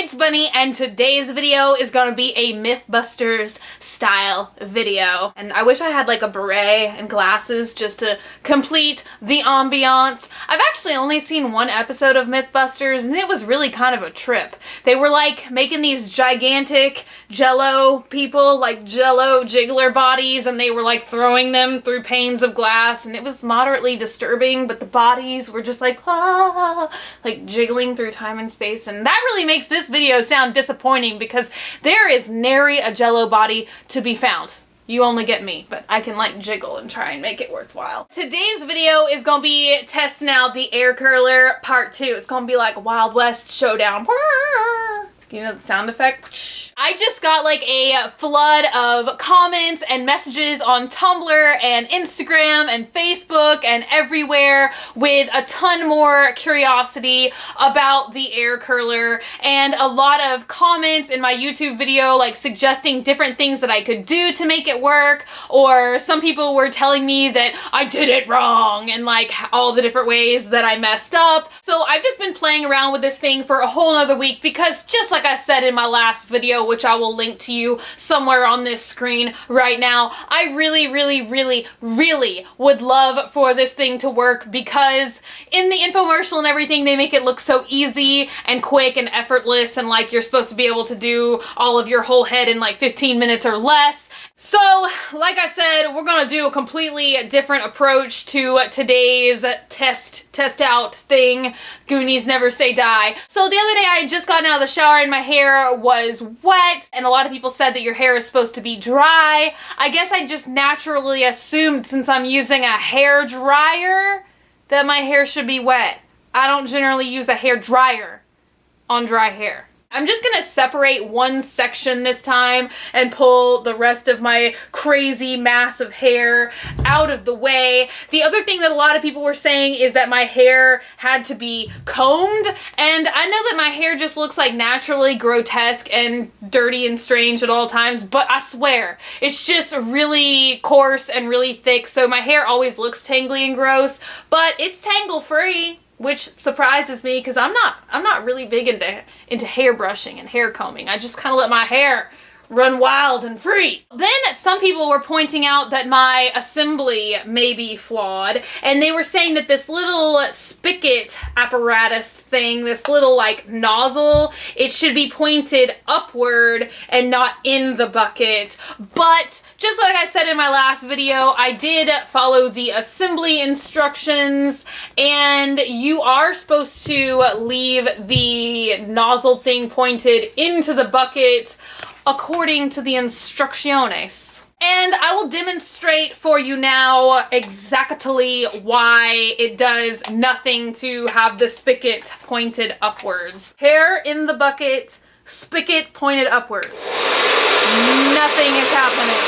it's Bunny, and today's video is gonna be a Mythbusters style video. And I wish I had like a beret and glasses just to complete the ambiance. I've actually only seen one episode of Mythbusters and it was really kind of a trip. They were like making these gigantic jello people, like jello jiggler bodies, and they were like throwing them through panes of glass, and it was moderately disturbing, but the bodies were just like, ah, like jiggling through time and space. And that really makes this video sound disappointing because there is nary a jello body to be found. You only get me, but I can like jiggle and try and make it worthwhile. Today's video is gonna be testing out the air curler part 2. It's gonna be like Wild West Showdown. You know the sound effect? I just got like a flood of comments and messages on Tumblr and Instagram and Facebook and everywhere with a ton more curiosity about the air curler, and a lot of comments in my YouTube video like suggesting different things that I could do to make it work, or some people were telling me that I did it wrong and like all the different ways that I messed up. So I've just been playing around with this thing for a whole nother week because, just like I said in my last video, which I will link to you somewhere on this screen right now, I really would love for this thing to work, because in the infomercial and everything they make it look so easy and quick and effortless, and like you're supposed to be able to do all of your whole head in like 15 minutes or less. So, like I said, we're gonna do a completely different approach to today's test out thing. Goonies never say die. So the other day I had just gotten out of the shower and my hair was wet, and a lot of people said that your hair is supposed to be dry. I guess I just naturally assumed, since I'm using a hair dryer, that my hair should be wet. I don't generally use a hair dryer on dry hair. I'm just gonna separate one section this time and pull the rest of my crazy mass of hair out of the way. The other thing that a lot of people were saying is that my hair had to be combed, and I know that my hair just looks like naturally grotesque and dirty and strange at all times, but I swear it's just really coarse and really thick, so my hair always looks tangly and gross, but it's tangle free, which surprises me because I'm not really big into hair brushing and hair combing. I just kind of let my hair run wild and free. Then some people were pointing out that my assembly may be flawed, and they were saying that this little spigot apparatus thing, this little like nozzle, it should be pointed upward and not in the bucket. But just like I said in my last video, I did follow the assembly instructions, and you are supposed to leave the nozzle thing pointed into the bucket according to the instrucciones. And I will demonstrate for you now exactly why it does nothing to have the spigot pointed upwards. Hair in the bucket, spigot pointed upwards. Nothing is happening.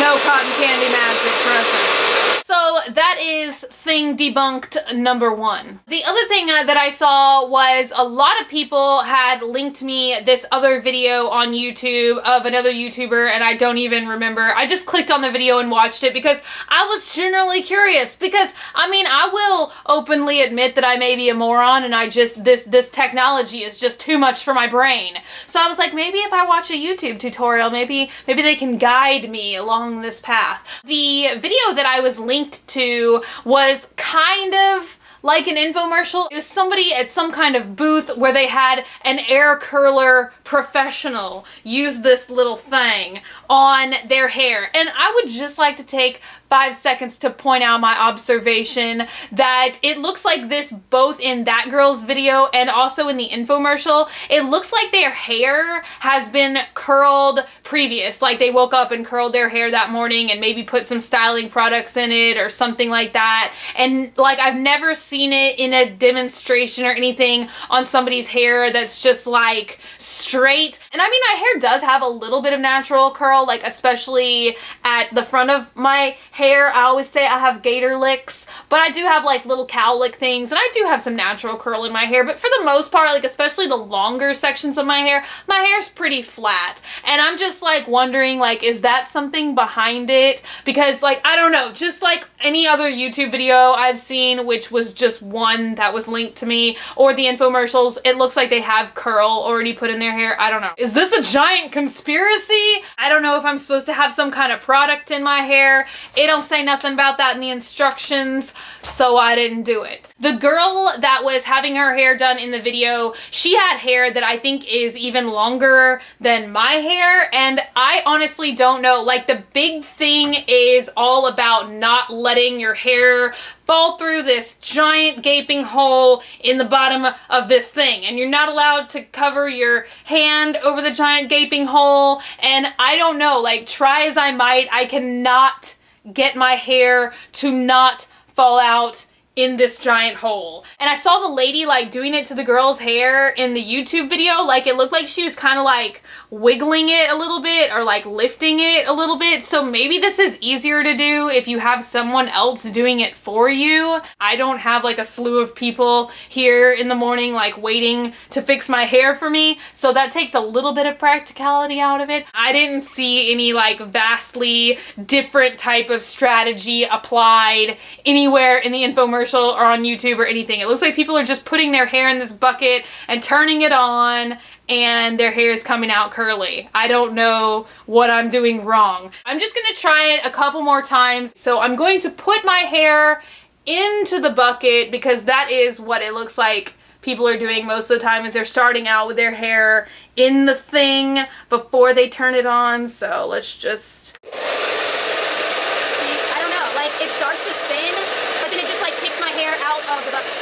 No cotton candy magic present. So that is thing debunked number 1. The other thing that I saw was a lot of people had linked me this other video on YouTube of another YouTuber, and I don't even remember. I just clicked on the video and watched it because I was generally curious, because I mean, I will openly admit that I may be a moron and I just, this technology is just too much for my brain. So I was like, maybe if I watch a YouTube tutorial, maybe they can guide me along this path. The video that I was linked to was kind of like an infomercial. It was somebody at some kind of booth where they had an air curler professional use this little thing on their hair. And I would just like to take 5 seconds to point out my observation that it looks like this both in that girl's video and also in the infomercial. It looks like their hair has been curled previous, like they woke up and curled their hair that morning and maybe put some styling products in it or something like that. And like, I've never seen it in a demonstration or anything on somebody's hair that's just like straight. And I mean, my hair does have a little bit of natural curl, like especially at the front of my hair. I always say I have gator licks, but I do have like little cowlick things, and I do have some natural curl in my hair, but for the most part, like especially the longer sections of my hair's pretty flat. And I'm just like wondering, like, is that something behind it? Because like, I don't know, just like any other YouTube video I've seen, which was just one that was linked to me, or the infomercials, it looks like they have curl already put in their hair. I don't know. Is this a giant conspiracy? I don't know if I'm supposed to have some kind of product in my hair. It don't say nothing about that in the instructions, so I didn't do it. The girl that was having her hair done in the video, she had hair that I think is even longer than my hair, and I honestly don't know. Like, the big thing is all about not letting your hair fall through this giant gaping hole in the bottom of this thing, and you're not allowed to cover your hand over the giant gaping hole. And I don't know, like, try as I might, I cannot get my hair to not fall out in this giant hole. And I saw the lady like doing it to the girl's hair in the YouTube video. Like, it looked like she was kind of like wiggling it a little bit or like lifting it a little bit. So maybe this is easier to do if you have someone else doing it for you. I don't have like a slew of people here in the morning like waiting to fix my hair for me, so that takes a little bit of practicality out of it. I didn't see any like vastly different type of strategy applied anywhere in the infomercial or on YouTube or anything. It looks like people are just putting their hair in this bucket and turning it on, and their hair is coming out curly. I don't know what I'm doing wrong. I'm just gonna try it a couple more times. So I'm going to put my hair into the bucket, because that is what it looks like people are doing most of the time, is they're starting out with their hair in the thing before they turn it on. So let's just... I don't know, like it starts to spin, but then it just like kicks my hair out of the bucket.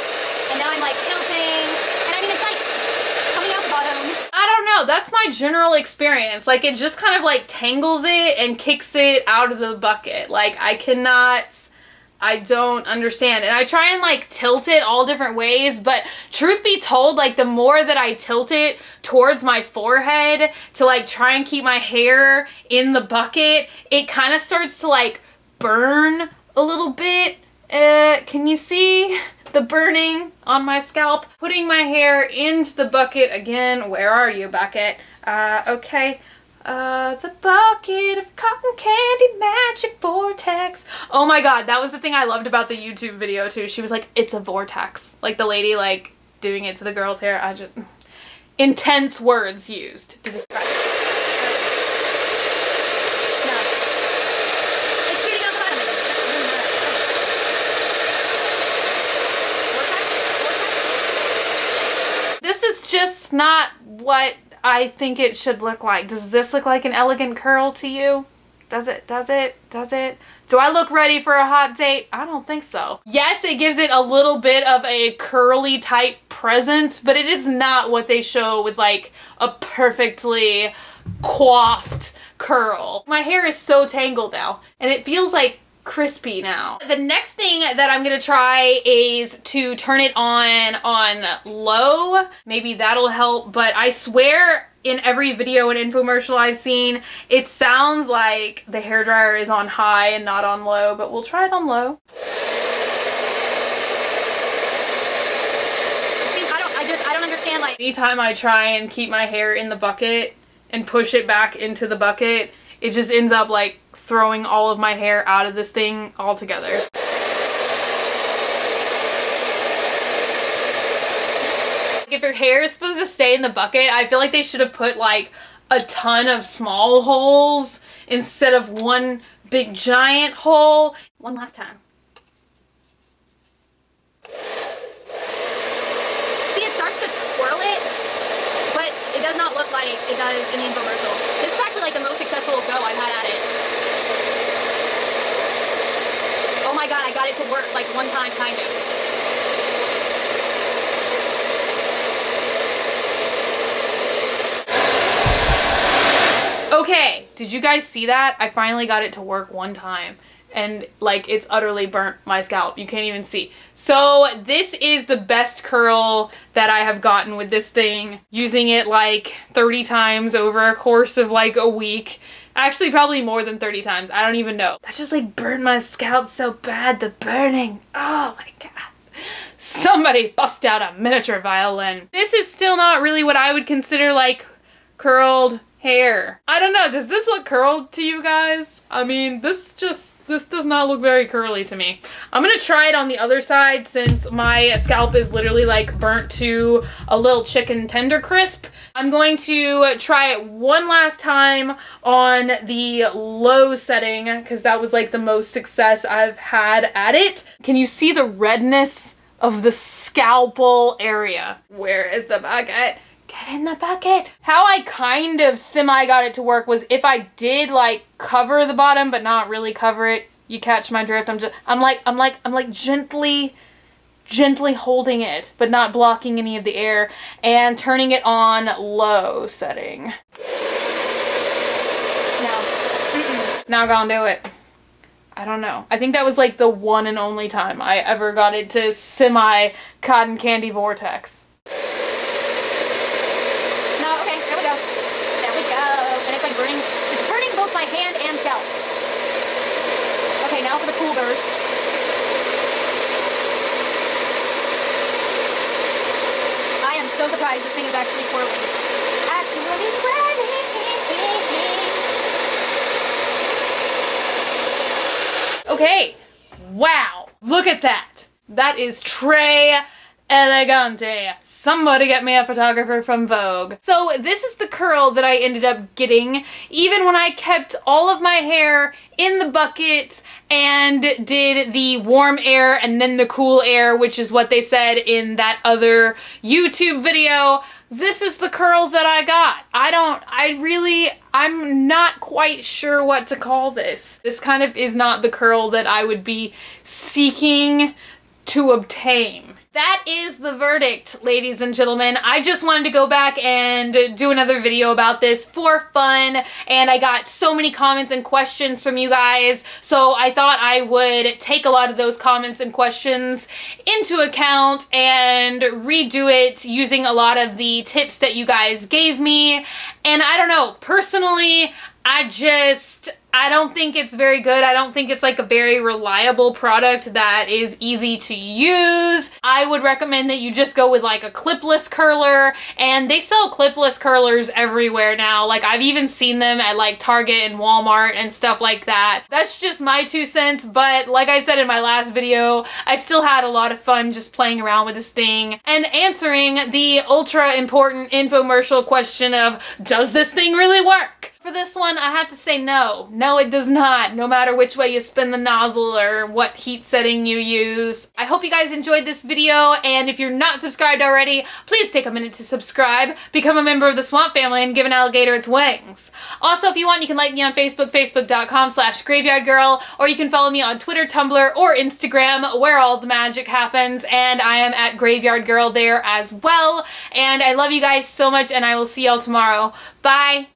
And now I'm like tilting, and I mean it's like coming out the bottom. I don't know, that's my general experience. Like, it just kind of like tangles it and kicks it out of the bucket. Like, I don't understand. And I try and like tilt it all different ways, but truth be told, like the more that I tilt it towards my forehead to like try and keep my hair in the bucket, it kind of starts to like burn a little bit. Can you see the burning on my scalp? Putting my hair into the bucket again. Where are you, bucket? Okay. The bucket of cotton candy magic vortex. Oh my god, that was the thing I loved about the YouTube video too. She was like, it's a vortex. Like the lady like doing it to the girl's hair. I just... intense words used to describe it. No. It's shooting out the bottom. Vortex? This is just not what I think it should look like. Does this look like an elegant curl to you? Does it? Does it? Does it? Do I look ready for a hot date? I don't think so. Yes, it gives it a little bit of a curly type presence, but it is not what they show with like a perfectly coiffed curl. My hair is so tangled now, and it feels like crispy now. The next thing that I'm gonna try is to turn it on low. Maybe that'll help, but I swear in every video and infomercial I've seen, it sounds like the hairdryer is on high and not on low, but we'll try it on low. See, I don't understand, like, anytime I try and keep my hair in the bucket and push it back into the bucket, it just ends up like throwing all of my hair out of this thing altogether. If your hair is supposed to stay in the bucket, I feel like they should have put like a ton of small holes instead of one big giant hole. One last time. See, it starts to twirl it, but it does not look like it does in the infomercial. This is actually like the most successful go I've had at it. Oh my god, I got it to work like one time, kind of. Okay, did you guys see that? I finally got it to work one time. and like it's utterly burnt my scalp. You can't even see. So this is the best curl that I have gotten with this thing, using it like 30 times over a course of like a week. Actually, probably more than 30 times. I don't even know. That just like burned my scalp so bad, the burning. Oh my god. Somebody bust out a miniature violin. This is still not really what I would consider like curled hair. I don't know, does this look curled to you guys? I mean, this does not look very curly to me. I'm gonna try it on the other side since my scalp is literally like burnt to a little chicken tender crisp. I'm going to try it one last time on the low setting because that was like the most success I've had at it. Can you see the redness of the scalpel area? Where is the bucket? Get in the bucket. How I kind of semi got it to work was if I did like cover the bottom but not really cover it. You catch my drift? I'm like gently holding it but not blocking any of the air and turning it on low setting. Now gonna do it. I don't know. I think that was like the one and only time I ever got it to semi cotton candy vortex. Both my hand and scalp. Okay, now for the cool burst. I am so surprised this thing is actually twirling. Actually twirling. Okay. Wow. Look at that. That is Très Elegante. Somebody get me a photographer from Vogue. So this is the curl that I ended up getting even when I kept all of my hair in the bucket and did the warm air and then the cool air, which is what they said in that other YouTube video. This is the curl that I got. I'm not quite sure what to call this. This kind of is not the curl that I would be seeking to obtain. That is the verdict, ladies and gentlemen. I just wanted to go back and do another video about this for fun, and I got so many comments and questions from you guys, so I thought I would take a lot of those comments and questions into account and redo it using a lot of the tips that you guys gave me. And I don't know, personally, I don't think it's very good. I don't think it's like a very reliable product that is easy to use. I would recommend that you just go with like a clipless curler, and they sell clipless curlers everywhere now. Like I've even seen them at like Target and Walmart and stuff like that. That's just my 2 cents, but like I said in my last video, I still had a lot of fun just playing around with this thing and answering the ultra important infomercial question of, does this thing really work? For this one, I have to say no. No, it does not, no matter which way you spin the nozzle or what heat setting you use. I hope you guys enjoyed this video, and if you're not subscribed already, please take a minute to subscribe, become a member of the Swamp Family, and give an alligator its wings. Also, if you want, you can like me on Facebook, facebook.com/graveyardgirl, or you can follow me on Twitter, Tumblr, or Instagram, where all the magic happens, and I am at Graveyard Girl there as well. And I love you guys so much, and I will see y'all tomorrow. Bye!